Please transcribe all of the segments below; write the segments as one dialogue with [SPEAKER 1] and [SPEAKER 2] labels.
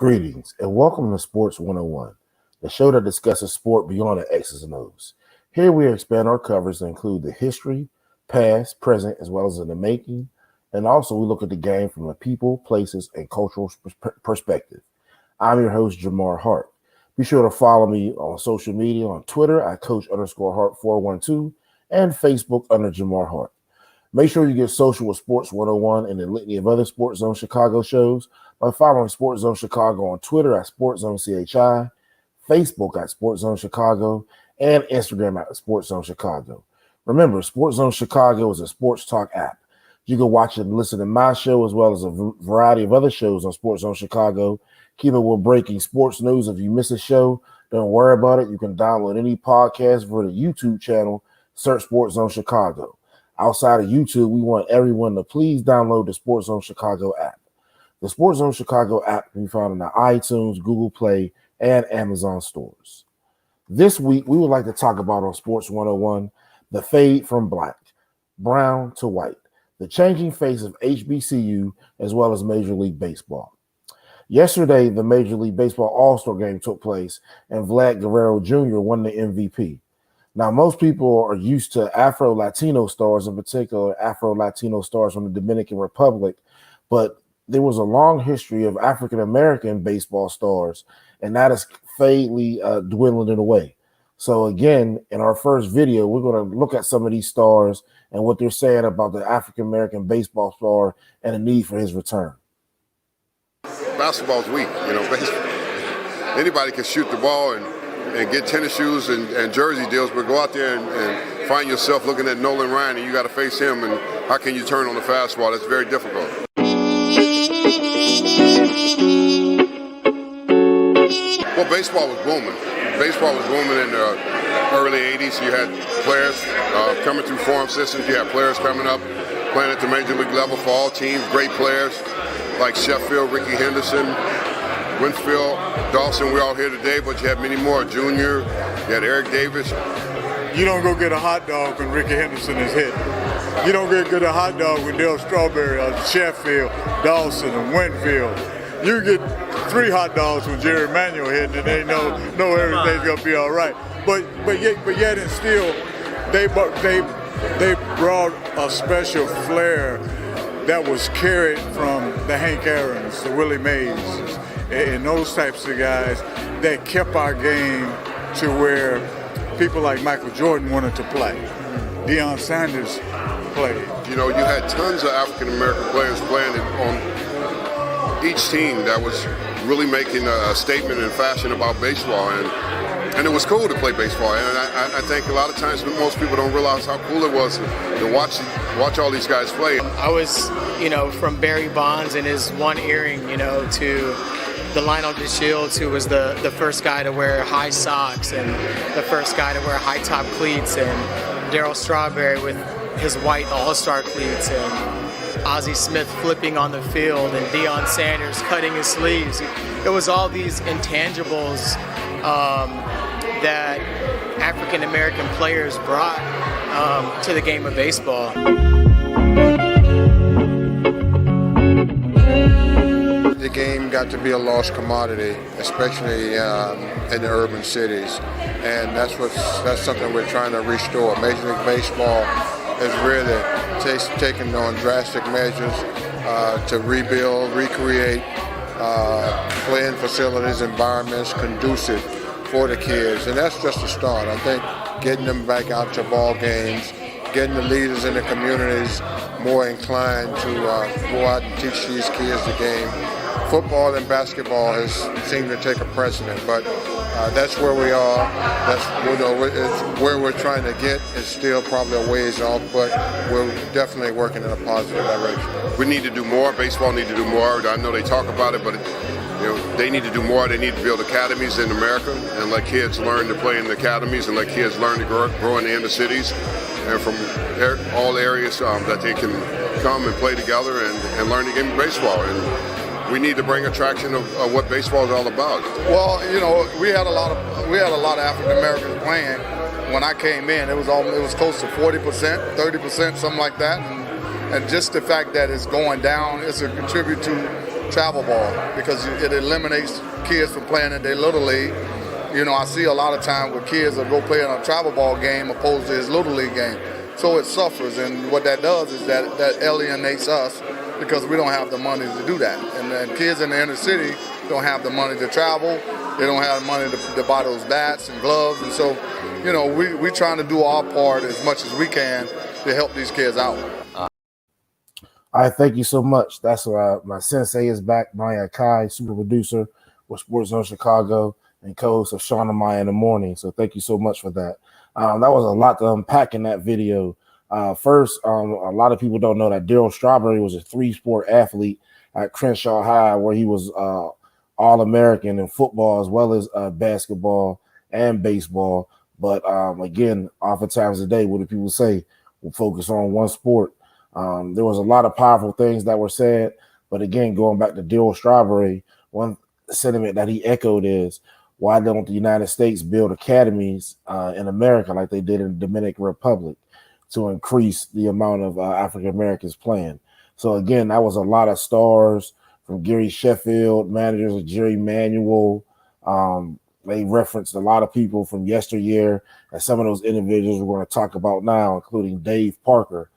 [SPEAKER 1] Greetings and welcome to Sports 101, the show that discusses sport beyond the X's and O's. Here we expand our coverage to include the history, past, present, as well as in the making, and also we look at the game from a people, places, and cultural perspective. I'm your host, Jamar Harp. Be sure to follow me on social media on Twitter at Coach_Harp412 and Facebook under Jamar Harp. Make sure you get social with Sports 101 and the litany of other SportsZone Chicago shows by following SportsZone Chicago on Twitter at SportsZone CHI, Facebook at SportsZone Chicago, and Instagram at SportsZone Chicago. Remember, SportsZone Chicago is a sports talk app. You can watch and listen to my show as well as a variety of other shows on SportsZone Chicago. Keep it with breaking sports news. If you miss a show, don't worry about it. You can download any podcast for the YouTube channel. Search SportsZone Chicago. Outside of YouTube, we want everyone to please download the SportsZone Chicago app. The SportsZone Chicago app can be found in the iTunes, Google Play, and Amazon stores. This week, we would like to talk about on Sports 101, the fade from black, brown to white, the changing face of HBCU, as well as Major League Baseball. Yesterday, the Major League Baseball All-Star Game took place, and Vlad Guerrero Jr. won the MVP. Now, most people are used to Afro-Latino stars, in particular Afro-Latino stars from the Dominican Republic, but there was a long history of African-American baseball stars, and that is fadely dwindling away. So again, in our first video, we're going to look at some of these stars and what they're saying about the African-American baseball star and the need for his return.
[SPEAKER 2] Basketball's weak, anybody can shoot the ball and get tennis shoes and jersey deals, but go out there and find yourself looking at Nolan Ryan and you got to face him, and how can you turn on the fastball? That's very difficult. Well, baseball was booming. Baseball was booming in the early 80s. You had players coming through farm systems. You had players coming up, playing at the major league level for all teams, great players like Sheffield, Ricky Henderson, Winfield, Dawson. We're all here today, but you had many more. Junior, you had Eric Davis.
[SPEAKER 3] You don't go get a hot dog when Ricky Henderson is hit. You don't get a hot dog with Dale Strawberry or Sheffield, Dawson, and Winfield. You get 3 hot dogs when Jerry Manuel hit, and they know everything's gonna be all right. But yet and still, they brought a special flair that was carried from the Hank Aaron's, the Willie Mays, and those types of guys that kept our game to where people like Michael Jordan wanted to play. Deion Sanders played.
[SPEAKER 2] You had tons of African-American players playing on each team that was really making a statement and fashion about baseball, and it was cool to play baseball. And I think a lot of times most people don't realize how cool it was to watch all these guys play.
[SPEAKER 4] I was, from Barry Bonds and his one earring, to the Lionel DeShields, who was the first guy to wear high socks and the first guy to wear high top cleats, and Darryl Strawberry with his white all-star cleats, and Ozzie Smith flipping on the field, and Deion Sanders cutting his sleeves. It was all these intangibles that African-American players brought to the game of baseball.
[SPEAKER 5] The game got to be a lost commodity, especially in the urban cities, and that's something we're trying to restore. Major League Baseball has really taken on drastic measures to rebuild, recreate playing facilities, environments conducive for the kids, and that's just a start. I think getting them back out to ball games, getting the leaders in the communities more inclined to go out and teach these kids the game. Football and basketball has seemed to take a precedent, but that's where we are. That's it's where we're trying to get. It's still probably a ways off, but we're definitely working in a positive direction.
[SPEAKER 2] We need to do more. Baseball need to do more. I know they talk about it, but they need to do more. They need to build academies in America and let kids learn to play in the academies and let kids learn to grow in the inner cities and from all areas that they can come and play together and learn the game of baseball. And we need to bring attraction of what baseball is all about.
[SPEAKER 6] Well, we had a lot of African Americans playing when I came in. It was close to 40%, 30%, something like that. And And just the fact that it's going down is a contribute to travel ball because it eliminates kids from playing in their little league. You know, I see a lot of time where kids will go play in a travel ball game opposed to his little league game. So it suffers, and what that does is that alienates us because we don't have the money to do that. And then kids in the inner city don't have the money to travel. They don't have the money to buy those bats and gloves. And so, you know, we trying to do our part as much as we can to help these kids out.
[SPEAKER 1] All right, thank you so much. That's my sensei is back, Maya Kai, super producer with SportsZone Chicago and co-host of Sean and Maya in the Morning. So thank you so much for that. That was a lot to unpack in that video. First, a lot of people don't know that Darryl Strawberry was a 3-sport athlete at Crenshaw High, where he was All-American in football as well as basketball and baseball. But again, oftentimes today, what do people say? We'll focus on one sport. There was a lot of powerful things that were said. But again, going back to Darryl Strawberry, one sentiment that he echoed is, why don't the United States build academies in America like they did in the Dominican Republic to increase the amount of African Americans playing? So again, that was a lot of stars from Gary Sheffield, managers of Jerry Manuel. They referenced a lot of people from yesteryear, and some of those individuals we're going to talk about now, including Dave Parker.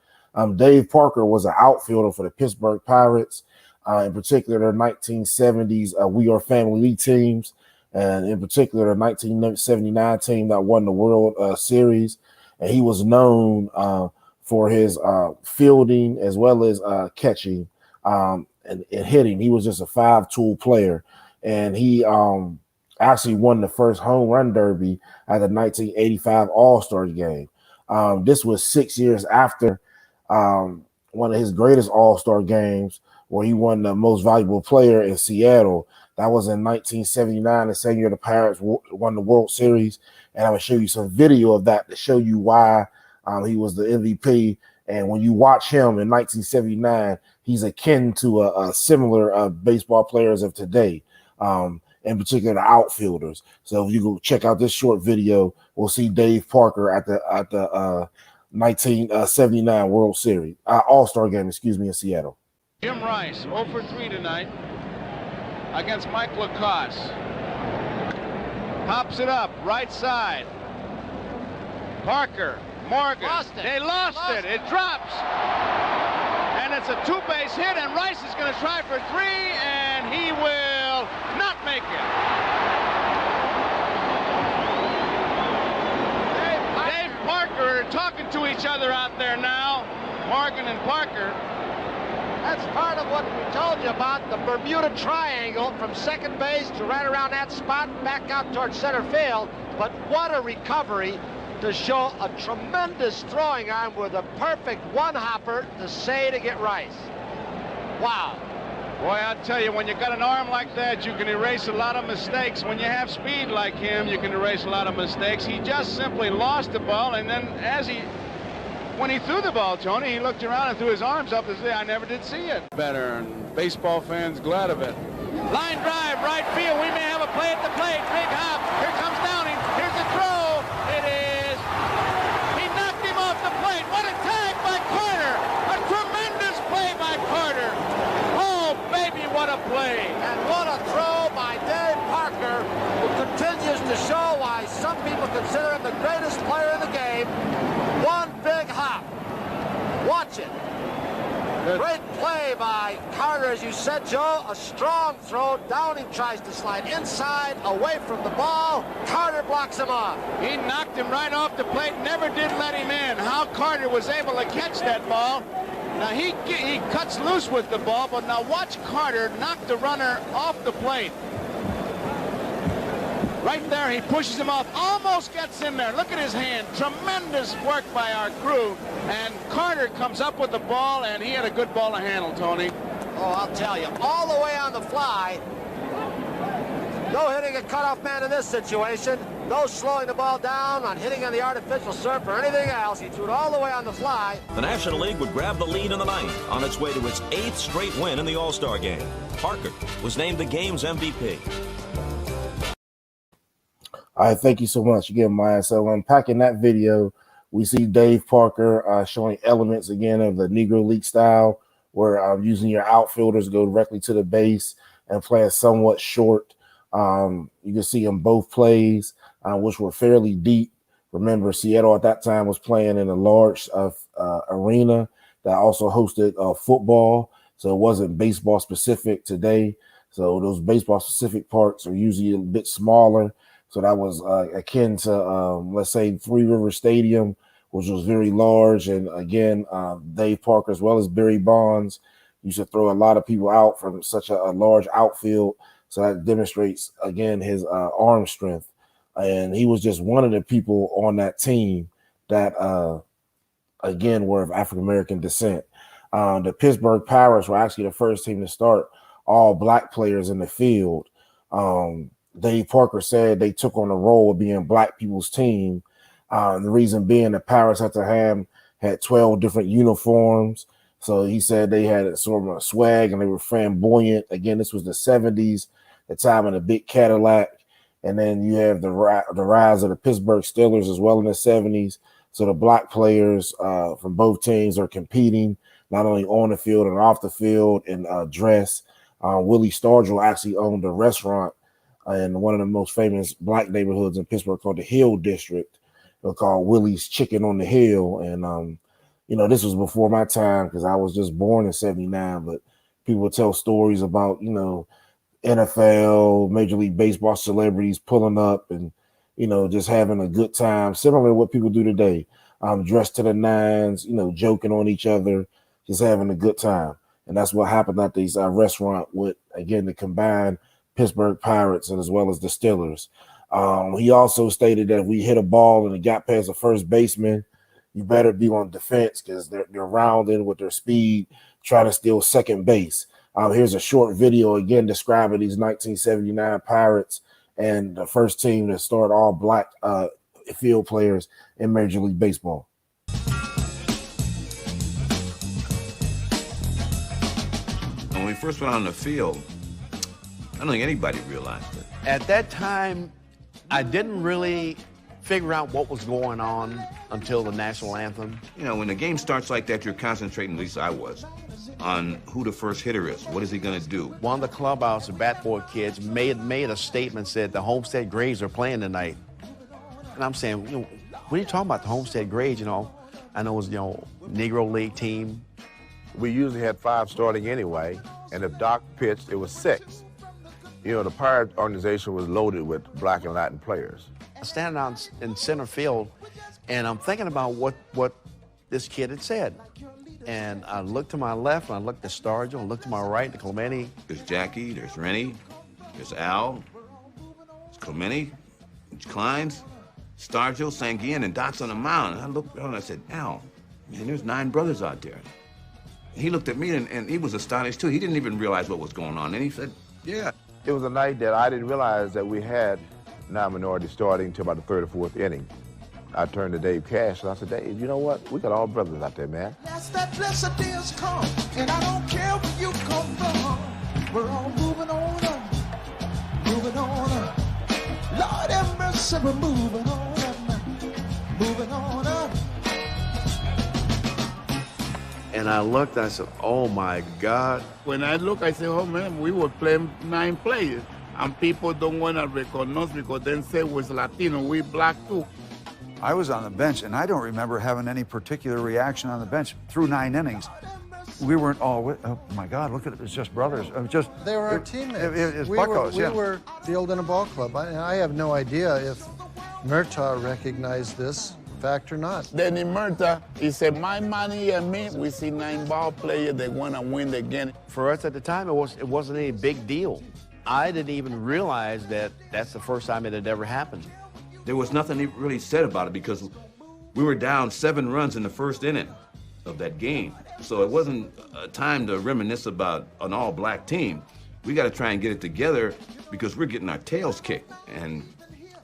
[SPEAKER 1] Dave Parker was an outfielder for the Pittsburgh Pirates, in particular their 1970s We Are Family League teams, and in particular the 1979 team that won the World Series. And he was known for his fielding as well as catching and hitting. He was just a 5-tool player, and he actually won the first home run derby at the 1985 All-Star game. This was 6 years after one of his greatest All-Star games, where he won the most valuable player in Seattle. That was in 1979, the same year the Pirates won the World Series. And I'm going to show you some video of that to show you why he was the MVP. And when you watch him in 1979, he's akin to a similar baseball players of today, in particular the outfielders. So if you go check out this short video, we'll see Dave Parker at the 1979 World Series, All-Star game, in Seattle.
[SPEAKER 7] Jim Rice, 0 for 3 tonight against Mike Lacoste. Pops it up, right side. Parker, Morgan, they lost it. It drops. And it's a 2-base hit, and Rice is going to try for 3, and he will not make it. Dave Parker are talking to each other out there now, Morgan and Parker.
[SPEAKER 8] That's part of what we told you about, the Bermuda Triangle from second base to right around that spot, back out towards center field. But what a recovery to show a tremendous throwing arm with a perfect one-hopper to say to get Rice. Wow.
[SPEAKER 7] Boy, I'll tell you, when you got an arm like that, you can erase a lot of mistakes. When you have speed like him, you can erase a lot of mistakes. He just simply lost the ball, and then when he threw the ball, Tony, he looked around and threw his arms up to say, I never did see it. Better, and baseball fans glad of it. Line drive, right field. We may have a play at the plate. Big hop. Here comes Downing. Here's the throw. It is. He knocked him off the plate. What a tag by Carter. A tremendous play by Carter. Oh, baby, what a play.
[SPEAKER 8] And what a throw by Dave Parker, who continues to show why some people consider him the greatest player in the game. One big hop. Watch it. Good. Great play by Carter, as you said, Joe. A strong throw. Downing tries to slide inside, away from the ball. Carter blocks him off.
[SPEAKER 7] He knocked him right off the plate, never did let him in. How Carter was able to catch that ball. Now he cuts loose with the ball, but now watch Carter knock the runner off the plate. Right there, he pushes him off, almost gets in there. Look at his hand. Tremendous work by our crew. And Carter comes up with the ball, and he had a good ball to handle, Tony.
[SPEAKER 8] Oh, I'll tell you, all the way on the fly. No hitting a cutoff man in this situation. No slowing the ball down on hitting on the artificial surf or anything else. He threw it all the way on the fly.
[SPEAKER 9] The National League would grab the lead in the ninth on its way to its 8th straight win in the All-Star game. Parker was named the game's MVP.
[SPEAKER 1] All right, thank you so much again, Maya. So unpacking that video We see Dave Parker showing elements again of the Negro League style, where using your outfielders to go directly to the base and playing somewhat short. You can see them both plays, which were fairly deep. Remember, Seattle at that time was playing in a large arena that also hosted football, so it wasn't baseball specific today. So those baseball specific parks are usually a bit smaller. So that was akin to, let's say, Three River Stadium, which was very large. And again, Dave Parker, as well as Barry Bonds, used to throw a lot of people out from such a large outfield. So that demonstrates, again, his arm strength. And he was just one of the people on that team that, again, were of African-American descent. The Pittsburgh Pirates were actually the first team to start all black players in the field. Dave Parker said they took on the role of being black people's team. The reason being the Pirates at the time had 12 different uniforms. So he said they had sort of a swag and they were flamboyant. Again, this was the 70s, the time of the big Cadillac. And then you have the rise of the Pittsburgh Steelers as well in the 70s. So the black players from both teams are competing not only on the field and off the field in dress. Willie Stargell actually owned a restaurant in one of the most famous black neighborhoods in Pittsburgh called the Hill District, called Willie's Chicken on the Hill. And, this was before my time because I was just born in 79, but people tell stories about, NFL, Major League Baseball celebrities pulling up and, just having a good time, similar to what people do today, dressed to the nines, joking on each other, just having a good time. And that's what happened at this restaurant with, again, the combined Pittsburgh Pirates and as well as the Steelers. He also stated that if we hit a ball and it got past the first baseman, you better be on defense because they're rounding with their speed, trying to steal second base. Here's a short video again describing these 1979 Pirates and the first team to start all black field players in Major League Baseball.
[SPEAKER 10] When we first went on the field, I don't think anybody realized it.
[SPEAKER 11] At that time, I didn't really figure out what was going on until the national anthem.
[SPEAKER 10] When the game starts like that, you're concentrating, at least I was, on who the first hitter is. What is he going to do?
[SPEAKER 11] One of the clubhouse, the bat boy kids, made a statement, said the Homestead Grays are playing tonight. And I'm saying, what are you talking about, the Homestead Grays? I know it was, Negro League team.
[SPEAKER 12] We usually had 5 starting anyway, and if Doc pitched, it was 6. The Pirate organization was loaded with black and Latin players.
[SPEAKER 11] I'm standing out in center field, and I'm thinking about what this kid had said. And I looked to my left, and I looked at Stargell, and looked to my right, to Clemente.
[SPEAKER 10] There's Jackie, there's Rennie, there's Al, there's Clemente, there's Kleins, Stargell, Sanguian, and Doc's on the mound. And I looked around and I said, Al, man, there's 9 brothers out there. He looked at me, and he was astonished, too. He didn't even realize what was going on. And he said, yeah.
[SPEAKER 12] It was a night that I didn't realize that we had non-minority starting until about the 3rd or 4th inning. I turned to Dave Cash, and I said, Dave, you know what? We got all brothers out there, man.
[SPEAKER 13] That's that blessed day has come, and I don't care where you come from. We're all moving on up, moving on up. Lord have mercy, we're moving on up, moving on up.
[SPEAKER 11] And I looked, I said, oh my God.
[SPEAKER 14] When I look, I say, oh man, we were playing 9 players. And people don't want to recognize because then say was Latino, we black too.
[SPEAKER 15] I was on the bench, and I don't remember having any particular reaction on the bench through 9 innings. We weren't all, oh my God, look at it, it's just brothers.
[SPEAKER 16] They were our teammates.
[SPEAKER 15] It's buckos,
[SPEAKER 16] we were fielding a ball club. I have no idea if Murtaugh recognized this fact or not.
[SPEAKER 14] Then in Murtaugh, he said, my money and me, we see 9 ball players, they want to win again.
[SPEAKER 11] For us at the time, it wasn't any big deal. I didn't even realize that that's the first time it had ever happened.
[SPEAKER 10] There was nothing he really said about it because we were down 7 runs in the first inning of that game. So it wasn't a time to reminisce about an all-black team. We got to try and get it together because we're getting our tails kicked. And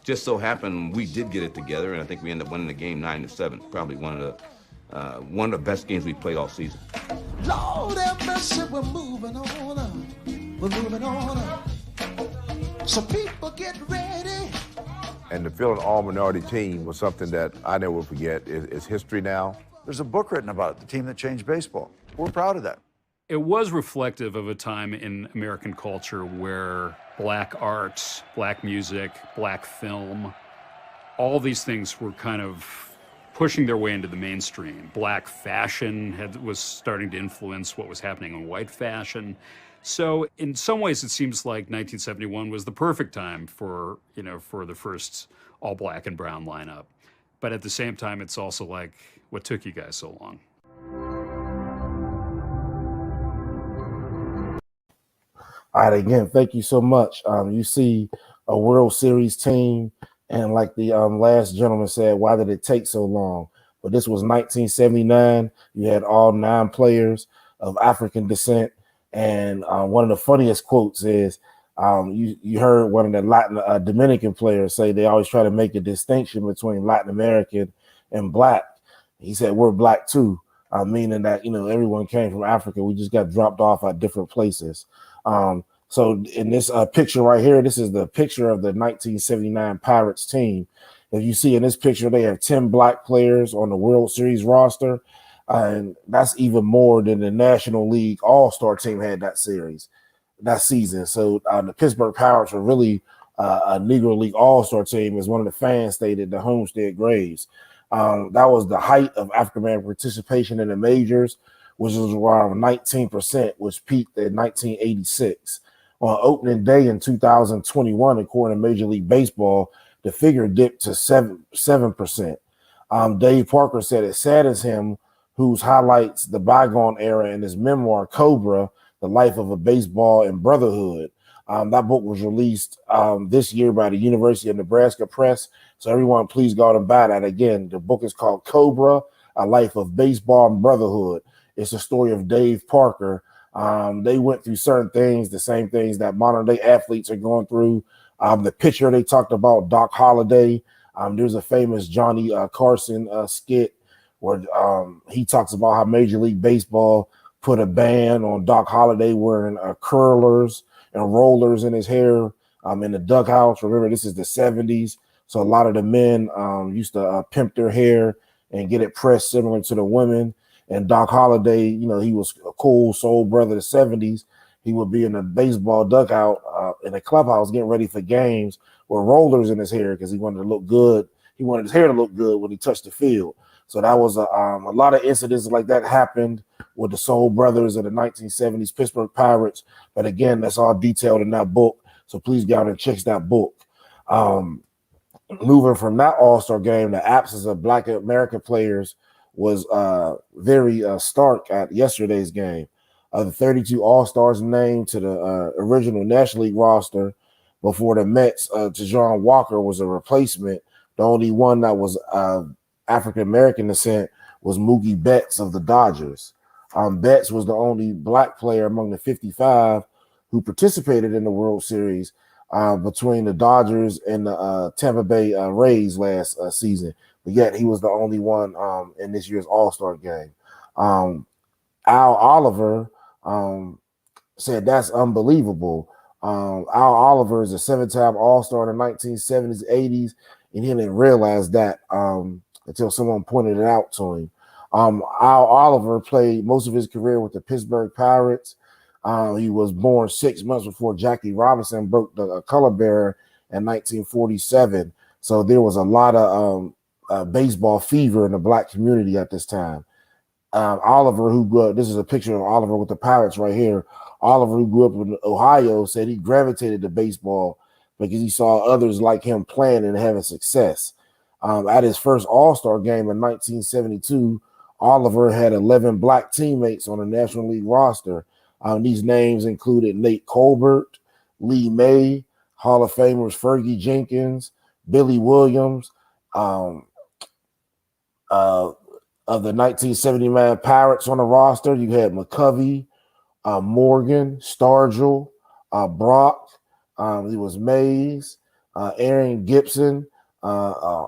[SPEAKER 10] just so happened we did get it together, and I think we ended up winning the game 9-7. Probably one of the best games we played all season.
[SPEAKER 13] Lord have mercy, we're moving on up. We're moving on up. So people get ready.
[SPEAKER 12] And to fill an all-minority team was something that I never will forget. It's history now.
[SPEAKER 15] There's a book written about it, The Team That Changed Baseball. We're proud of that.
[SPEAKER 17] It was reflective of a time in American culture where black arts, black music, black film, all these things were kind of pushing their way into the mainstream. Black fashion was starting to influence what was happening in white fashion. So in some ways, it seems like 1971 was the perfect time for the first all black and brown lineup. But at the same time, it's also like, what took you guys so long?
[SPEAKER 1] All right, again, thank you so much. You see a World Series team, and like the last gentleman said, why did it take so long? But this was 1979. You had all 9 players of African descent. And one of the funniest quotes is, you heard one of the Latin Dominican players say they always try to make a distinction between Latin American and black. He said, we're black too, meaning that, everyone came from Africa. We just got dropped off at different places. So in this picture right here, this is the picture of the 1979 Pirates team. If you see in this picture, they have 10 black players on the World Series roster. And that's even more than the National League All-Star team had that season. So the Pittsburgh Pirates were really a Negro League All-Star team, as one of the fans stated, the Homestead Grays. That was the height of African-American participation in the majors, which was around 19%, which peaked in 1986. On opening day in 2021, according to Major League Baseball, the figure dipped to 7%. Dave Parker said it saddens him, whose highlights the bygone era in his memoir, Cobra, The Life of a Baseball and Brotherhood. That book was released this year by the University of Nebraska Press. So everyone, please go out and buy that. Again, the book is called Cobra, A Life of Baseball and Brotherhood. It's a story of Dave Parker. They went through certain things, the same things that modern day athletes are going through. The pitcher they talked about, Doc Holliday. There's a famous Johnny Carson skit where he talks about how Major League Baseball put a ban on Doc Holliday wearing curlers and rollers in his hair in the dugout. Remember, this is the 70s. So a lot of the men used to pimp their hair and get it pressed similar to the women. And Doc Holliday, he was a cool soul brother of the 70s. He would be in the baseball dugout in the clubhouse getting ready for games with rollers in his hair because he wanted to look good. He wanted his hair to look good when he touched the field. So that was a lot of incidents like that happened with the Soul Brothers of the 1970s Pittsburgh Pirates. But again, that's all detailed in that book. So please go out and check that book. Moving from that All-Star game, the absence of Black American players was very stark at yesterday's game. The 32 All-Stars named to the original National League roster before the Mets, Tejon Walker was a replacement. The only one that was African-American descent was Mookie Betts of the Dodgers. Betts was the only black player among the 55 who participated in the World Series between the Dodgers and the Tampa Bay Rays last season. But yet he was the only one in this year's All-Star game. Al Oliver said that's unbelievable. Al Oliver is a 7-time All-Star in the 1970s, 80s, and he didn't realize that until someone pointed it out to him. Al Oliver played most of his career with the Pittsburgh Pirates. He was born 6 months before Jackie Robinson broke the color barrier in 1947. So there was a lot of baseball fever in the black community at this time. Oliver, who grew up, this is a picture of Oliver with the Pirates right here. Oliver, who grew up in Ohio, said he gravitated to baseball because he saw others like him playing and having success. At his first All-Star game in 1972, Oliver had 11 black teammates on the National League roster. These names included Nate Colbert, Lee May, Hall of Famers Fergie Jenkins, Billy Williams, of the 1979 Pirates on the roster. You had McCovey, Morgan, Stargell, Brock. It was Mays, Aaron Gibson, a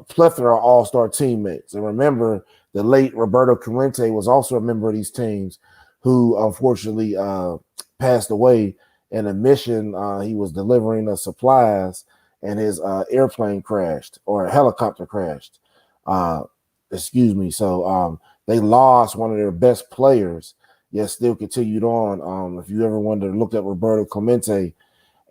[SPEAKER 1] plethora of all-star teammates. And remember, the late Roberto Clemente was also a member of these teams who unfortunately passed away in a mission he was delivering supplies, and his airplane crashed, or a helicopter crashed. Excuse me. So they lost one of their best players, yet still continued on. If you ever wanted to look at Roberto Clemente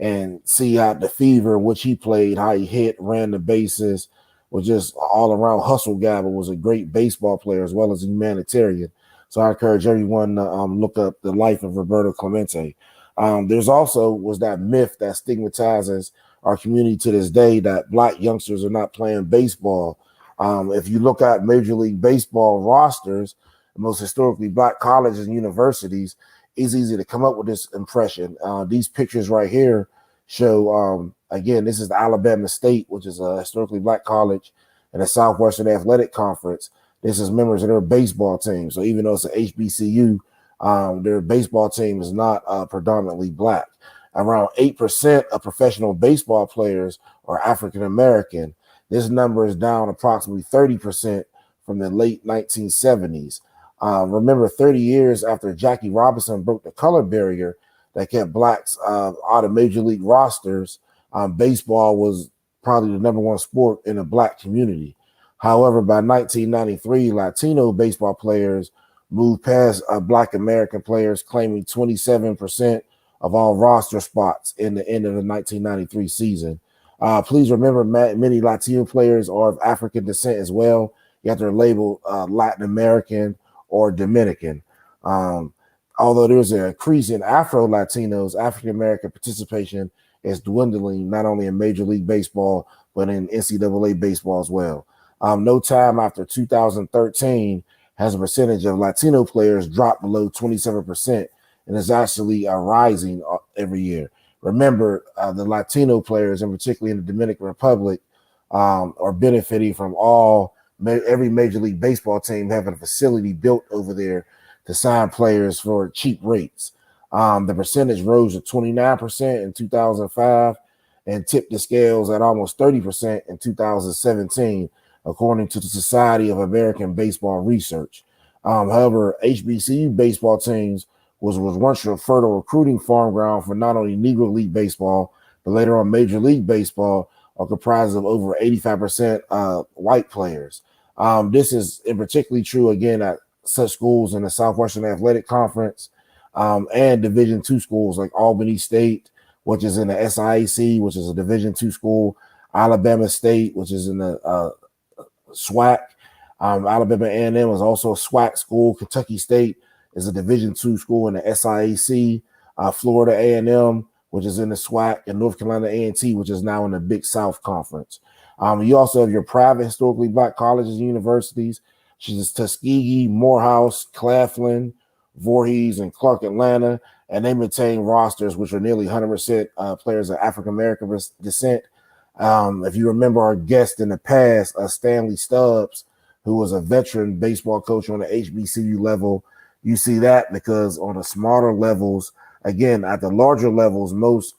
[SPEAKER 1] and see how the fever, which he played, how he hit, ran the bases, was just all around hustle guy, but was a great baseball player as well as a humanitarian. So I encourage everyone to look up the life of Roberto Clemente. There's also was that myth that stigmatizes our community to this day that black youngsters are not playing baseball. If you look at Major League Baseball rosters, most historically black colleges and universities, it's easy to come up with this impression. These pictures right here show, again, this is the Alabama State, which is a historically black college and a Southwestern Athletic Conference. This is members of their baseball team. So even though it's an HBCU, their baseball team is not predominantly black. Around 8% of professional baseball players are African American. This number is down approximately 30% from the late 1970s. Remember, 30 years after Jackie Robinson broke the color barrier that kept blacks out of major league rosters, baseball was probably the number one sport in the black community. However, by 1993, Latino baseball players moved past black American players, claiming 27% of all roster spots in the end of the 1993 season. Please remember, many Latino players are of African descent as well. You have to label Latin American or Dominican. Although there's an increase in Afro-Latinos, African-American participation is dwindling not only in Major League Baseball, but in NCAA baseball as well. No time after 2013 has a percentage of Latino players dropped below 27% and is actually rising every year. Remember, the Latino players, and particularly in the Dominican Republic, are benefiting from every Major League Baseball team having a facility built over there to sign players for cheap rates. The percentage rose to 29% in 2005 and tipped the scales at almost 30% in 2017, according to the Society of American Baseball Research. However, HBCU baseball teams was once a fertile recruiting farm ground for not only Negro League baseball, but later on Major League Baseball, are comprised of over 85% white players. This is in particularly true, again, at such schools in the Southwestern Athletic Conference and Division II schools like Albany State, which is in the SIAC, which is a Division II school, Alabama State, which is in the SWAC. Alabama A&M is also a SWAC school. Kentucky State is a Division II school in the SIAC. Florida A&M, which is in the SWAC, and North Carolina A&T, which is now in the Big South Conference. You also have your private historically black colleges and universities, such as Tuskegee, Morehouse, Claflin, Voorhees, and Clark Atlanta, and they maintain rosters which are nearly 100% players of African American descent. If you remember our guest in the past, Stanley Stubbs, who was a veteran baseball coach on the HBCU level, you see that because on the smaller levels, again, at the larger levels, most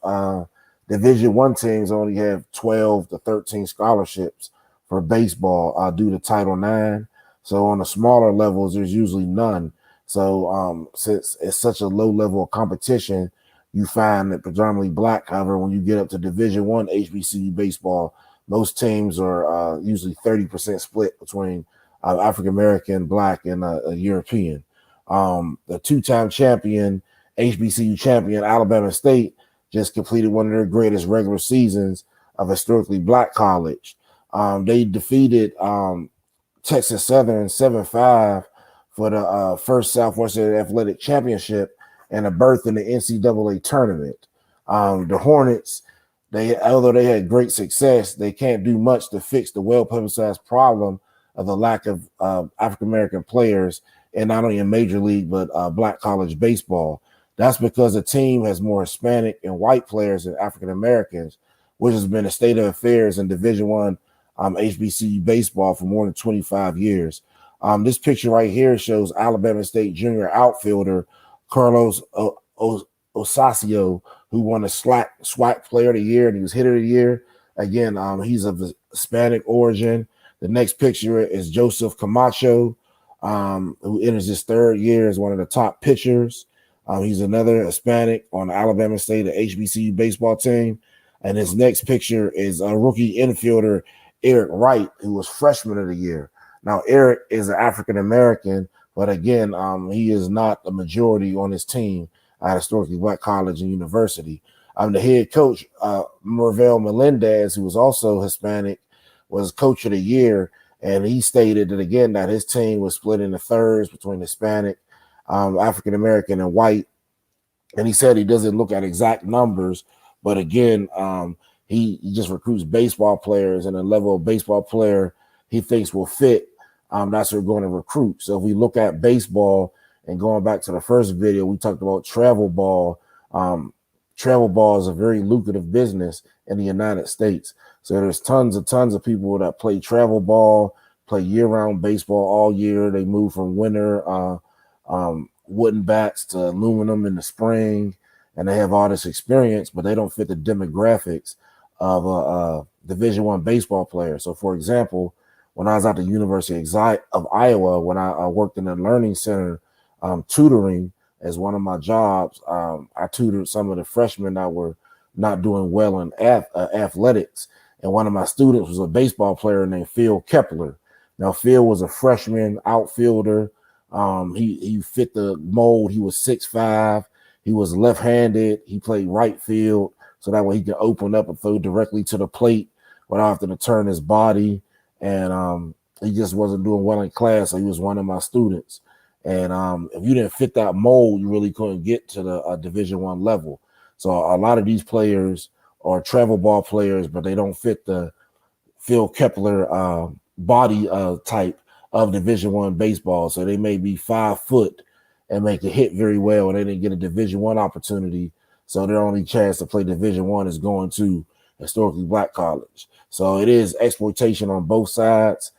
[SPEAKER 1] Division I teams only have 12 to 13 scholarships for baseball due to Title IX. So on the smaller levels, there's usually none. So since it's such a low level of competition, you find that predominantly black. However, when you get up to Division I HBCU baseball, most teams are usually 30% split between African American, black, and a European. The two-time champion, HBCU champion, Alabama State, just completed one of their greatest regular seasons of historically black college. They defeated Texas Southern 7-5 for the first Southwestern Athletic Championship and a berth in the NCAA tournament. The Hornets, although they had great success, they can't do much to fix the well-publicized problem of the lack of African-American players, and not only in Major League, but black college baseball. That's because the team has more Hispanic and white players than African Americans, which has been a state of affairs in Division I HBCU baseball for more than 25 years. This picture right here shows Alabama State junior outfielder Carlos Osasio, who won the SWAC Player of the Year, and he was Hitter of the Year. Again, he's of Hispanic origin. The next picture is Joseph Camacho, who enters his third year as one of the top pitchers. He's another Hispanic on the Alabama State HBCU baseball team. And his next picture is a rookie infielder, Eric Wright, who was freshman of the year. Now, Eric is an African-American, but again, he is not a majority on his team at historically black college and university. The head coach, Mervel Melendez, who was also Hispanic, was coach of the year. And he stated that, again, that his team was split into thirds between Hispanic, African-American, and white. And he said he doesn't look at exact numbers, but again, he just recruits baseball players, and the level of baseball player he thinks will fit, that's what we're going to recruit. So if we look at baseball, and going back to the first video, we talked about travel ball. Travel ball is a very lucrative business in the United States. So there's tons of people that play travel ball, play year-round baseball all year. They move from winter wooden bats to aluminum in the spring, and they have all this experience, but they don't fit the demographics of a Division I baseball player. So, for example, when I was at the University of Iowa, when I worked in a learning center tutoring as one of my jobs, I tutored some of the freshmen that were not doing well in athletics. And one of my students was a baseball player named Phil Kepler. Now, Phil was a freshman outfielder. He fit the mold. He was 6'5". He was left-handed. He played right field, so that way he could open up and throw directly to the plate without having to turn his body. And he just wasn't doing well in class, so he was one of my students. And if you didn't fit that mold, you really couldn't get to the Division I level. So a lot of these players are travel ball players, but they don't fit the Phil Kepler body type of Division I baseball. So they may be 5 foot and make a hit very well, and they didn't get a Division I opportunity. So their only chance to play Division I is going to historically black college. So it is exploitation on both sides.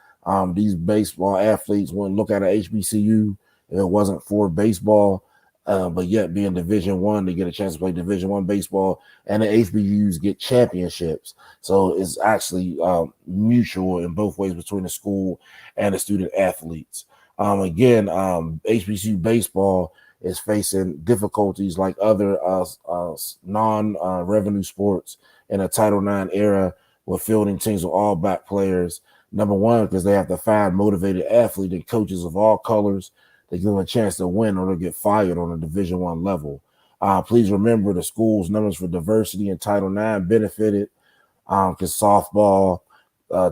[SPEAKER 1] These baseball athletes wouldn't look at an HBCU if it wasn't for baseball, but yet being Division I, they get a chance to play Division I baseball, and the HBCUs get championships. So it's actually mutual in both ways between the school and the student athletes. Again, HBCU baseball is facing difficulties like other non-revenue sports in a Title IX era with fielding teams with all black players. Number one, because they have to find motivated athletes and coaches of all colors. They give them a chance to win or to get fired on a Division I level. Please remember the school's numbers for diversity in Title IX benefited because softball,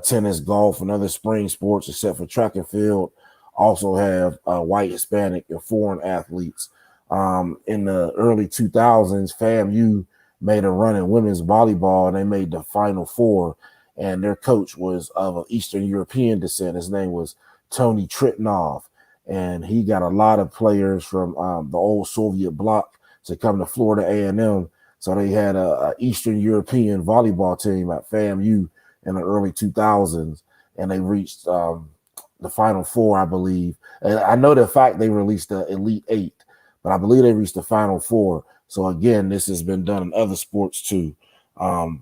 [SPEAKER 1] tennis, golf, and other spring sports, except for track and field, also have white, Hispanic, and foreign athletes. In the early 2000s, FAMU made a run in women's volleyball, and they made the Final Four, and their coach was of Eastern European descent. His name was Tony Tritnov, and he got a lot of players from the old Soviet bloc to come to Florida A&M. So they had a Eastern European volleyball team at FAMU in the early 2000s, and they reached the Final Four, I believe. And I know the fact they released the Elite Eight, but I believe they reached the Final Four. So again, this has been done in other sports too. But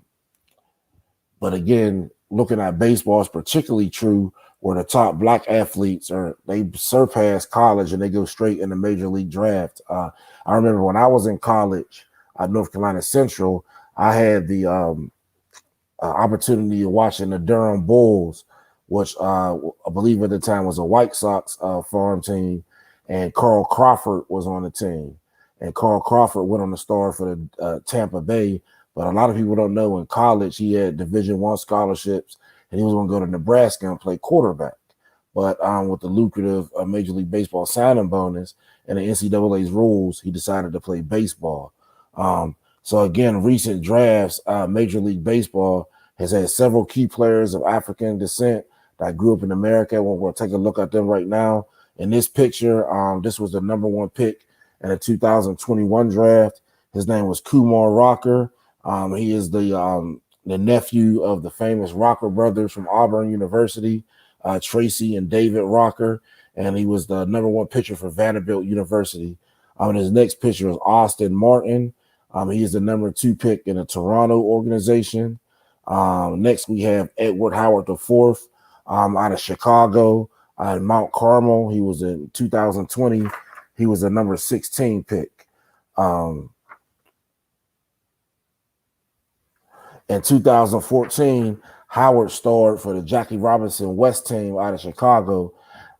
[SPEAKER 1] again, looking at baseball is particularly true where the top black athletes they surpass college and they go straight in the major league draft. I remember when I was in college at North Carolina Central, I had the opportunity of watching the Durham Bulls, which I believe at the time was a White Sox farm team, and Carl Crawford was on the team. And Carl Crawford went on to star for the Tampa Bay, but a lot of people don't know in college he had Division I scholarships, and he was going to go to Nebraska and play quarterback. But with the lucrative Major League Baseball signing bonus and the NCAA's rules, he decided to play baseball. So again, recent drafts, Major League Baseball has had several key players of African descent that grew up in America. We're going to take a look at them right now. In this picture, this was the number 1 pick in the 2021 draft. His name was Kumar Rocker. He is the nephew of the famous Rocker brothers from Auburn University, Tracy and David Rocker, and he was the number 1 pitcher for Vanderbilt University. His next pitcher is Austin Martin. He is the number 2 pick in the Toronto organization. Next, we have Edward Howard IV out of Chicago, Mount Carmel. He was in 2020. He was the number 16 pick. And In 2014, Howard starred for the Jackie Robinson West team out of Chicago.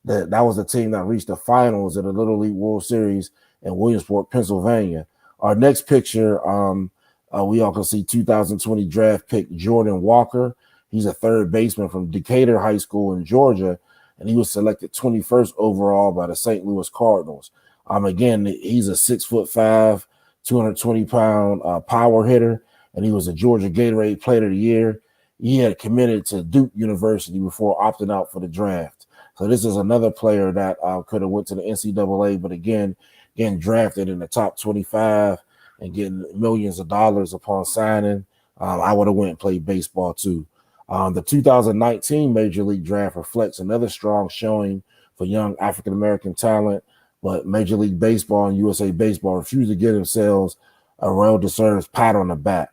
[SPEAKER 1] That was the team that reached the finals of the Little League World Series in Williamsport, Pennsylvania. Our next picture, we all can see 2020 draft pick Jordan Walker. He's a third baseman from Decatur High School in Georgia, and he was selected 21st overall by the St. Louis Cardinals. Again, he's a 6'5", 220-pound power hitter, and he was a Georgia Gatorade Player of the Year. He had committed to Duke University before opting out for the draft. So this is another player that could have went to the NCAA, but again, getting drafted in the top 25 and getting millions of dollars upon signing. I would have went and played baseball too. The 2019 Major League Draft reflects another strong showing for young African-American talent, but Major League Baseball and USA Baseball refused to give themselves a well-deserved pat on the back.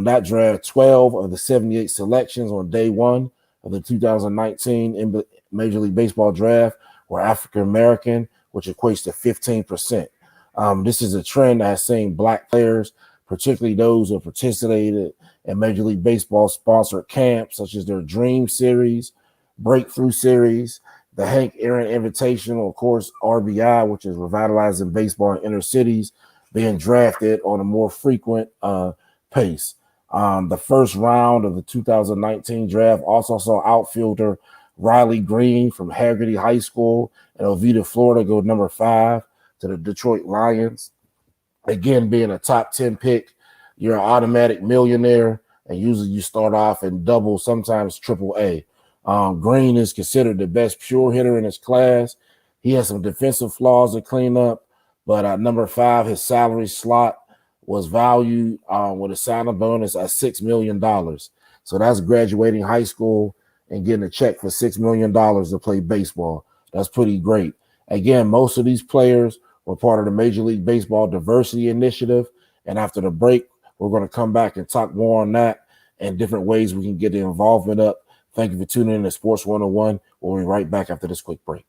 [SPEAKER 1] That draft, 12 of the 78 selections on day one of the 2019 Major League Baseball draft were African-American, which equates to 15%. This is a trend that has seen Black players, particularly those who have participated in Major League Baseball sponsored camps, such as their Dream Series, Breakthrough Series, the Hank Aaron Invitational, of course, RBI, which is revitalizing baseball in inner cities, being drafted on a more frequent pace. The first round of the 2019 draft also saw outfielder Riley Green from Haggerty High School in Oviedo, Florida, go number 5 to the Detroit Lions. Again, being a top 10 pick, you're an automatic millionaire, and usually you start off in double, sometimes triple A. Green is considered the best pure hitter in his class. He has some defensive flaws to clean up, but at number 5, his salary slot was valued with a signing bonus at $6 million. So that's graduating high school and getting a check for $6 million to play baseball. That's pretty great. Again, most of these players were part of the Major League Baseball Diversity Initiative. And after the break, we're going to come back and talk more on that and different ways we can get the involvement up. Thank you for tuning in to Sports 101. We'll be right back after this quick break.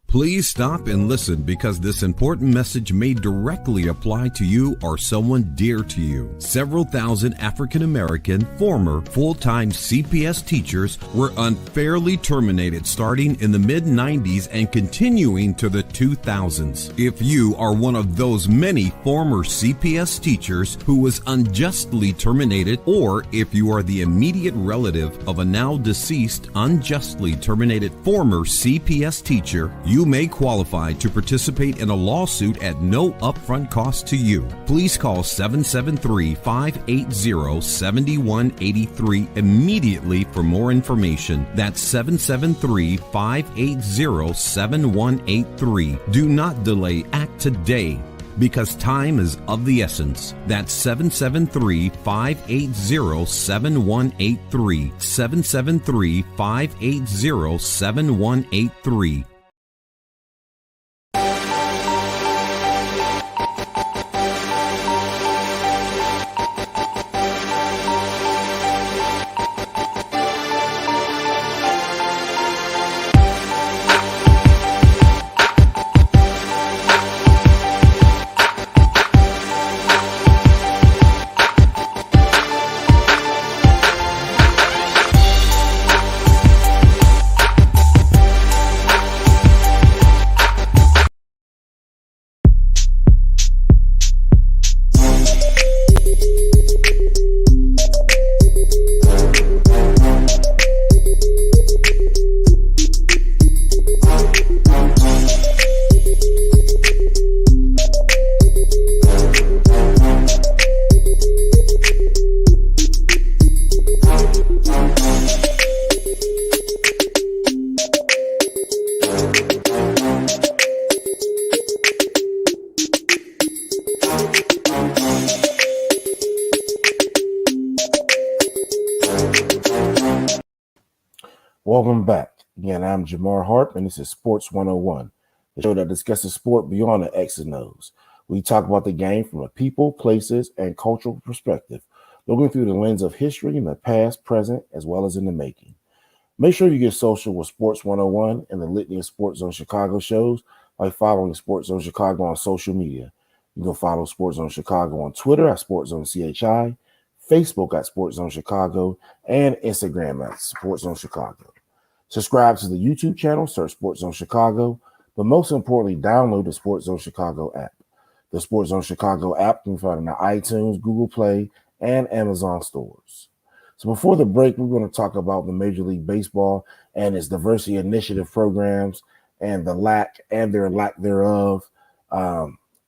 [SPEAKER 18] Please stop and listen, because this important message may directly apply to you or someone dear to you. Several thousand African American former full-time CPS teachers were unfairly terminated starting in the mid-90s and continuing to the 2000s. If you are one of those many former CPS teachers who was unjustly terminated, or if you are the immediate relative of a now deceased unjustly terminated former CPS teacher, you may qualify to participate in a lawsuit at no upfront cost to you. Please call 773-580-7183 immediately for more information. That's 773-580-7183. Do not delay. Act today, because time is of the essence. That's 773-580-7183. 773-580-7183.
[SPEAKER 1] Welcome back. Again, I'm Jamar Harp, and this is Sports 101, the show that discusses sport beyond the X's and O's. We talk about the game from a people, places, and cultural perspective, looking through the lens of history in the past, present, as well as in the making. Make sure you get social with Sports 101 and the litany of SportsZone Chicago shows by following SportsZone Chicago on social media. You can follow SportsZone Chicago on Twitter at SportsZone CHI, Facebook at SportsZone Chicago, and Instagram at SportsZone Chicago. Subscribe to the YouTube channel, search SportsZone Chicago, but most importantly, download the SportsZone Chicago app. The SportsZone Chicago app can be found in the iTunes, Google Play, and Amazon stores. So before the break, we're going to talk about the Major League Baseball and its diversity initiative programs and the lack thereof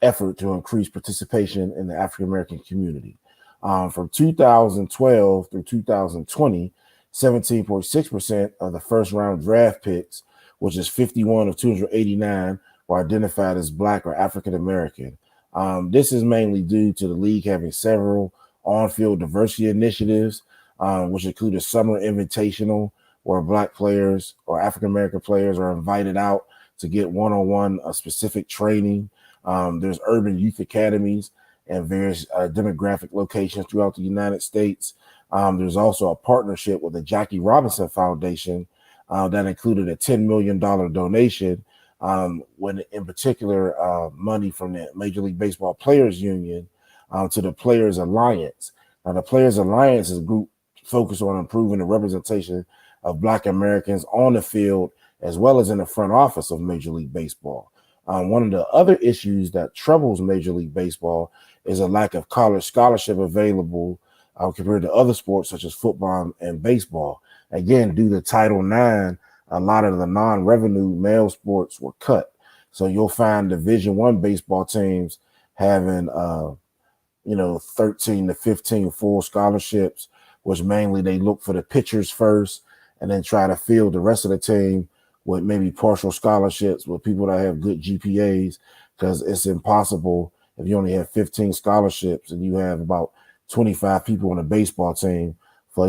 [SPEAKER 1] effort to increase participation in the African American community. From 2012 through 2020, 17.6% of the first round draft picks, which is 51 of 289, were identified as Black or African American. This is mainly due to the league having several on-field diversity initiatives, which include a summer invitational where Black players or African American players are invited out to get one-on-one specific training. There's urban youth academies and various demographic locations throughout the United States. There's also a partnership with the Jackie Robinson Foundation that included a $10 million donation, when in particular money from the Major League Baseball Players Union to the Players Alliance. Now, the Players Alliance is a group focused on improving the representation of Black Americans on the field as well as in the front office of Major League Baseball. One of the other issues that troubles Major League Baseball is a lack of college scholarship available compared to other sports such as football and baseball. Again, due to Title IX, a lot of the non-revenue male sports were cut. So you'll find Division I baseball teams having 13 to 15 full scholarships, which mainly they look for the pitchers first and then try to field the rest of the team with maybe partial scholarships with people that have good GPAs, because it's impossible if you only have 15 scholarships and you have about 25 people on a baseball team for,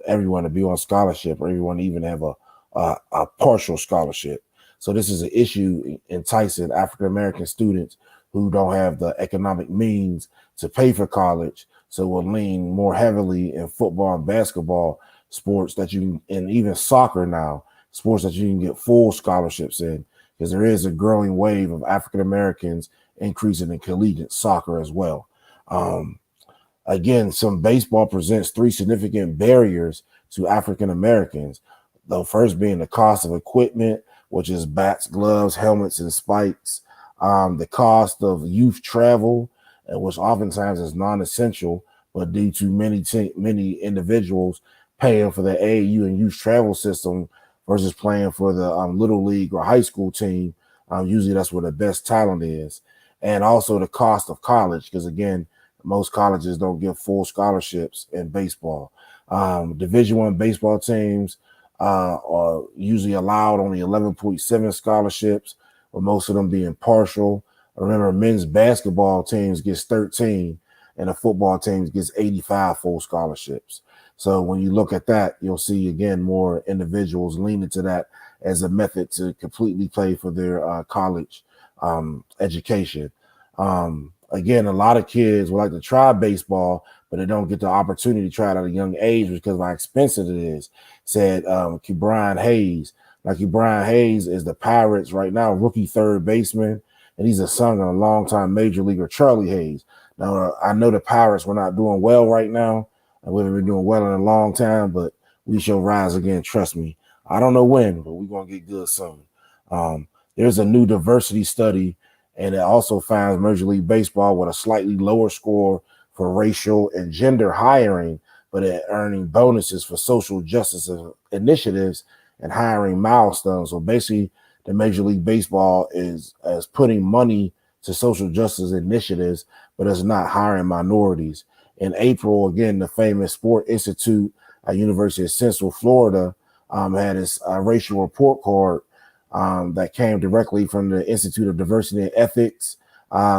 [SPEAKER 1] everyone to be on scholarship or everyone to even have a partial scholarship. So this is an issue enticing African-American students who don't have the economic means to pay for college. So will lean more heavily in football and basketball sports and even soccer now, sports that you can get full scholarships in, because there is a growing wave of African Americans increasing in collegiate soccer as well. Again, some baseball presents three significant barriers to African Americans. The first being the cost of equipment, which is bats, gloves, helmets, and spikes. The cost of youth travel, which oftentimes is non-essential, but due to many individuals paying for the AAU and youth travel system versus playing for the little league or high school team. Usually that's where the best talent is. And also the cost of college, because again, most colleges don't give full scholarships in baseball. Division I baseball teams are usually allowed only 11.7 scholarships, with most of them being partial. Remember, men's basketball teams gets 13, and the football teams gets 85 full scholarships. So when you look at that, you'll see, again, more individuals lean into that as a method to completely pay for their college education. Again, a lot of kids would like to try baseball, but they don't get the opportunity to try it at a young age because of how expensive it is, said Ke'Bryan Hayes. Now, Ke'Bryan Hayes is the Pirates right now rookie third baseman, and he's a son of a longtime major leaguer, Charlie Hayes. Now, I know the Pirates were not doing well right now, and we haven't been doing well in a long time, but we shall rise again, trust me. I don't know when, but we're going to get good soon. There's a new diversity study, and it also finds Major League Baseball with a slightly lower score for racial and gender hiring, but at earning bonuses for social justice initiatives and hiring milestones. So basically, the Major League Baseball is putting money to social justice initiatives, but it's not hiring minorities. In April, again, the famous Sport Institute at University of Central Florida had its racial report card that came directly from the Institute of Diversity and Ethics,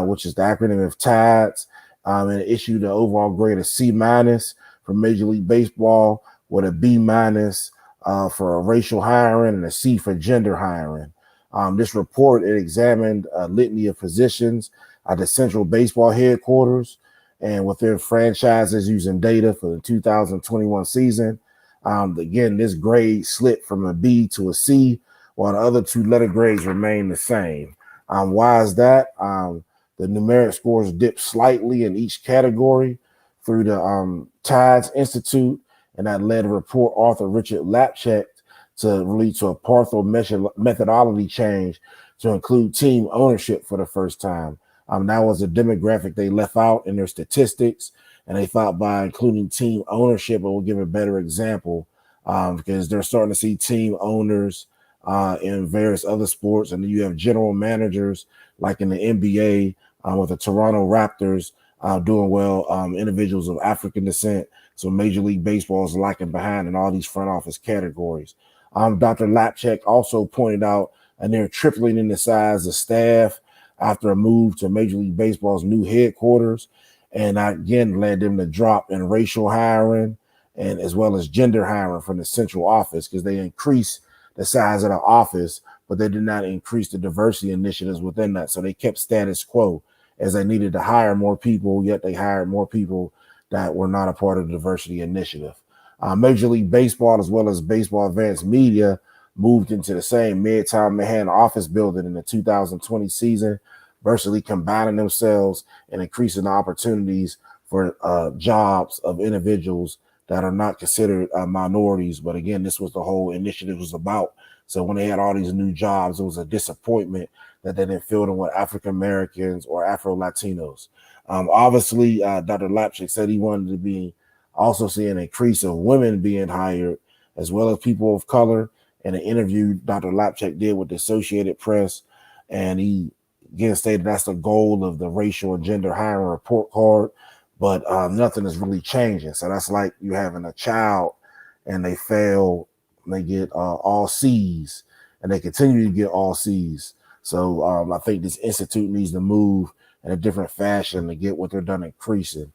[SPEAKER 1] which is the acronym of TIDES, and it issued an overall grade of C- for Major League Baseball, with a B- for racial hiring and a C for gender hiring. This report, it examined a litany of positions at the Central Baseball headquarters and within franchises using data for the 2021 season. Again, this grade slipped from a B to a C, while the other two letter grades remain the same. Why is that? The numeric scores dipped slightly in each category through the Tides Institute, and that led report author Richard Lapchek to lead to a partial methodology change to include team ownership for the first time. That was a demographic they left out in their statistics, and they thought by including team ownership, it will give a better example because they're starting to see team owners in various other sports, and then you have general managers like in the NBA with the Toronto Raptors doing well, individuals of African descent. So Major League Baseball is lacking behind in all these front office categories. Dr. Lapchek also pointed out, and they're tripling in the size of staff after a move to Major League Baseball's new headquarters, and that again led them to drop in racial hiring and as well as gender hiring from the central office because they increased the size of the office, but they did not increase the diversity initiatives within that. So they kept status quo as they needed to hire more people, yet they hired more people that were not a part of the diversity initiative. Major League Baseball, as well as Baseball Advanced Media, moved into the same Midtown Manhattan office building in the 2020 season, virtually combining themselves and increasing the opportunities for jobs of individuals that are not considered minorities. But again, this was the whole initiative was about. So when they had all these new jobs, it was a disappointment that they didn't fill them with African Americans or Afro Latinos. Obviously, Dr. Lapchik said he wanted to be also see an increase of women being hired as well as people of color. In an interview Dr. Lapchik did with the Associated Press, and he again stated that's the goal of the racial and gender hiring report card, but nothing is really changing. So that's like you having a child and they fail, and they get all C's, and they continue to get all C's. So I think this institute needs to move in a different fashion to get what they're done increasing.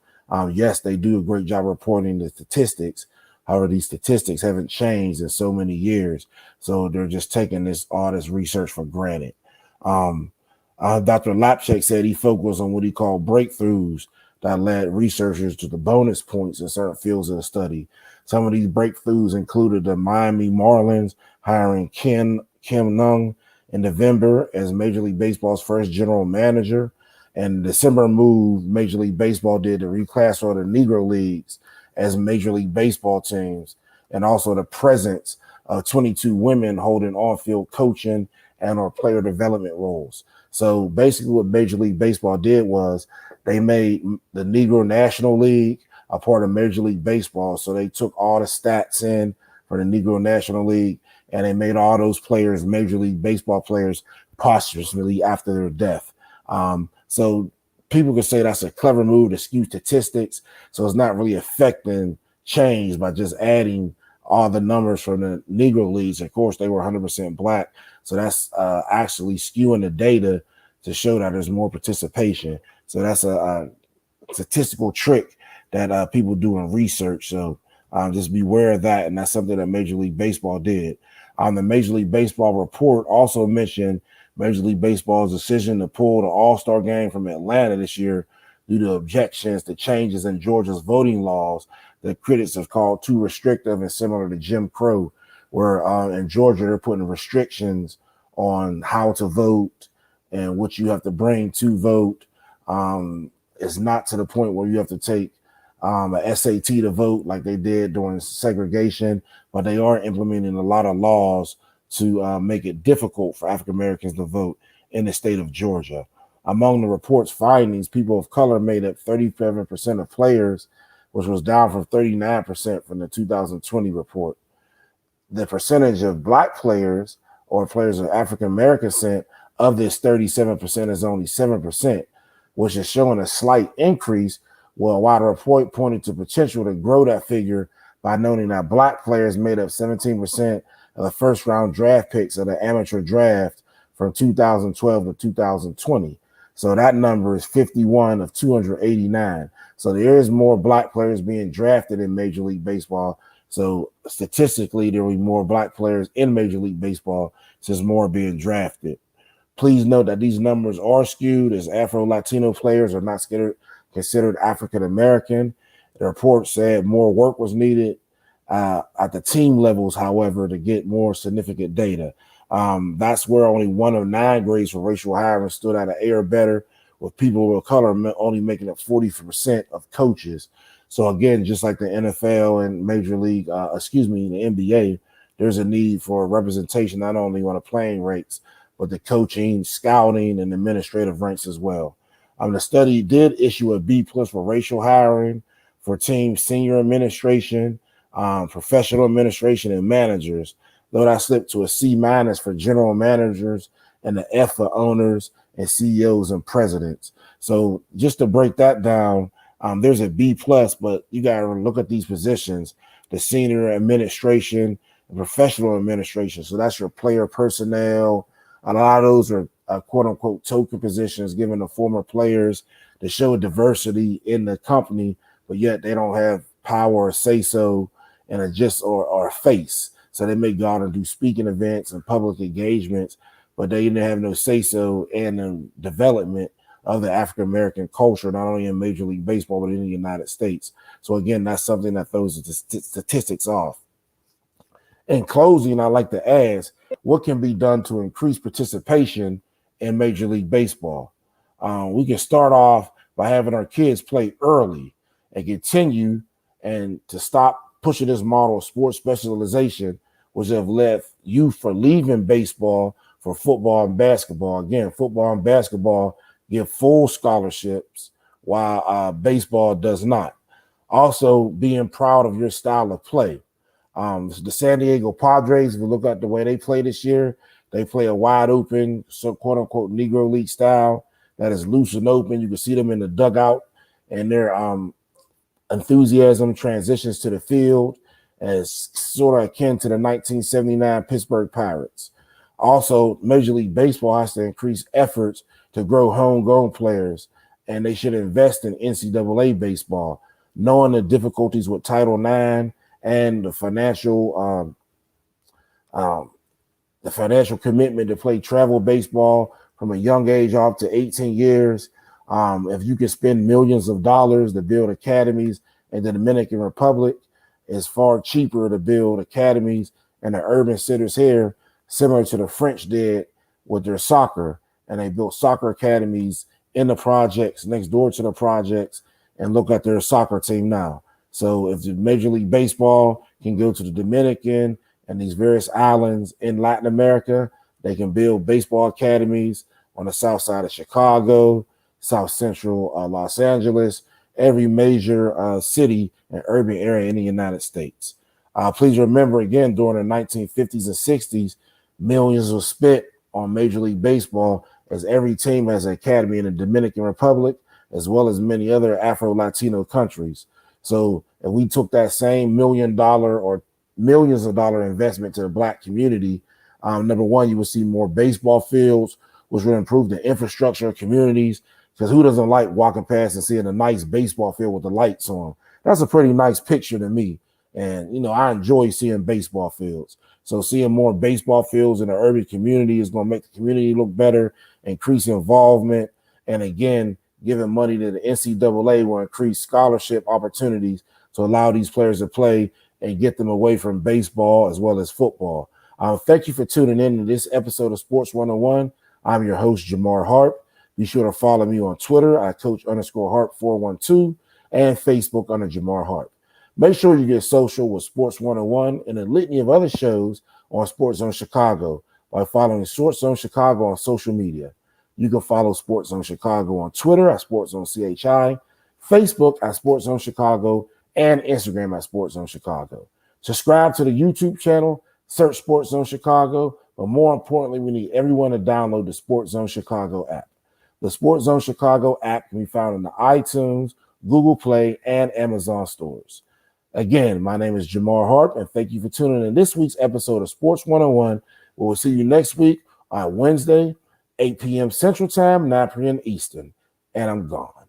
[SPEAKER 1] Yes, they do a great job reporting the statistics. However, these statistics haven't changed in so many years. So they're just taking all this research for granted. Dr. Lapchek said he focused on what he called breakthroughs that led researchers to the bonus points in certain fields of the study. Some of these breakthroughs included the Miami Marlins hiring Kim Nung in November as Major League Baseball's first general manager. And December move Major League Baseball did to reclassify the Negro Leagues as Major League Baseball teams, and also the presence of 22 women holding on-field coaching and or player development roles. So basically what Major League Baseball did was they made the Negro National League a part of Major League Baseball. So they took all the stats in for the Negro National League, and they made all those players Major League Baseball players posthumously after their death. So people could say that's a clever move to skew statistics. So it's not really affecting change by just adding all the numbers from the Negro Leagues. Of course, they were 100% black. So that's actually skewing the data to show that there's more participation. So that's a statistical trick that people do in research. So just beware of that. And that's something that Major League Baseball did. The Major League Baseball report also mentioned Major League Baseball's decision to pull the All-Star game from Atlanta this year due to objections to changes in Georgia's voting laws that critics have called too restrictive and similar to Jim Crow, where in Georgia they're putting restrictions on how to vote and what you have to bring to vote. It's not to the point where you have to take a SAT to vote like they did during segregation, but they are implementing a lot of laws to make it difficult for African Americans to vote in the state of Georgia. Among the report's findings, people of color made up 37% of players, which was down from 39% from the 2020 report. The percentage of black players or players of African American descent of this 37% is only 7%, which is showing a slight increase. Well, while the report pointed to potential to grow that figure by noting that black players made up 17% of the first round draft picks of the amateur draft from 2012 to 2020. So that number is 51 of 289. So there is more black players being drafted in Major League Baseball. So statistically, there will be more black players in Major League Baseball since more being drafted. Please note that these numbers are skewed as Afro-Latino players are not considered African-American. The report said more work was needed at the team levels, however, to get more significant data. That's where only 1 of 9 grades for racial hiring stood at an A or better, with people of color only making up 40% of coaches. So again, just like the NFL and Major League, the NBA, there's a need for representation not only on the playing ranks, but the coaching, scouting, and administrative ranks as well. The study did issue a B+ for racial hiring for team senior administration, professional administration, and managers, though that slipped to a C- for general managers and the F for owners and CEOs and presidents. So just to break that down, there's a B+, but you got to look at these positions, the senior administration, and professional administration. So that's your player personnel. A lot of those are quote unquote token positions given to former players to show diversity in the company, but yet they don't have power or say so and or a face. So they may go out and do speaking events and public engagements, but they didn't have no say so in the development of the African American culture, not only in Major League Baseball, but in the United States. So again, that's something that throws the statistics off. In closing, I'd like to ask, what can be done to increase participation in Major League Baseball? We can start off by having our kids play early and continue and to stop pushing this model of sports specialization, which have left youth for leaving baseball for football and basketball. Again, football and basketball give full scholarships while baseball does not. Also, being proud of your style of play. The San Diego Padres, if you look at the way they play this year, they play a wide open, so quote unquote Negro League style that is loose and open. You can see them in the dugout, and their enthusiasm transitions to the field as sort of akin to the 1979 Pittsburgh Pirates. Also, Major League Baseball has to increase efforts to grow homegrown players, and they should invest in NCAA baseball, knowing the difficulties with Title IX and the financial commitment to play travel baseball from a young age up to 18 years. If you can spend millions of dollars to build academies in the Dominican Republic, it's far cheaper to build academies in the urban centers here, similar to the French did with their soccer. And they built soccer academies in the projects, next door to the projects, and look at their soccer team now. So if the Major League Baseball can go to the Dominican and these various islands in Latin America, they can build baseball academies on the south side of Chicago, south central Los Angeles, every major city and urban area in the United States. Please remember, again, during the 1950s and 60s, millions were spent on Major League Baseball, as every team has an academy in the Dominican Republic, as well as many other Afro-Latino countries. So if we took that same $1 million or millions of dollar investment to the Black community, number one, you will see more baseball fields, which will improve the infrastructure of communities, because who doesn't like walking past and seeing a nice baseball field with the lights on? That's a pretty nice picture to me. And, you know, I enjoy seeing baseball fields. So seeing more baseball fields in the urban community is going to make the community look better, increase involvement, and again, giving money to the NCAA will increase scholarship opportunities to allow these players to play and get them away from baseball as well as football. Thank you for tuning in to this episode of Sports 101. I'm your host, Jamar Harp. Be sure to follow me on Twitter at Coach_Harp412 and Facebook under Jamar Harp. Make sure you get social with Sports 101 and a litany of other shows on SportsZone Chicago by following SportsZone Chicago on social media. You can follow SportsZone Chicago on Twitter at SportsZone CHI, Facebook at SportsZone Chicago, and Instagram at SportsZone Chicago. Subscribe to the YouTube channel, search SportsZone Chicago, but more importantly, we need everyone to download the SportsZone Chicago app. The SportsZone Chicago app can be found in the iTunes, Google Play, and Amazon stores. Again, my name is Jamar Harp, and thank you for tuning in this week's episode of Sports 101. We'll see you next week on Wednesday, 8 p.m. Central Time, 9 p.m. Eastern. And I'm gone.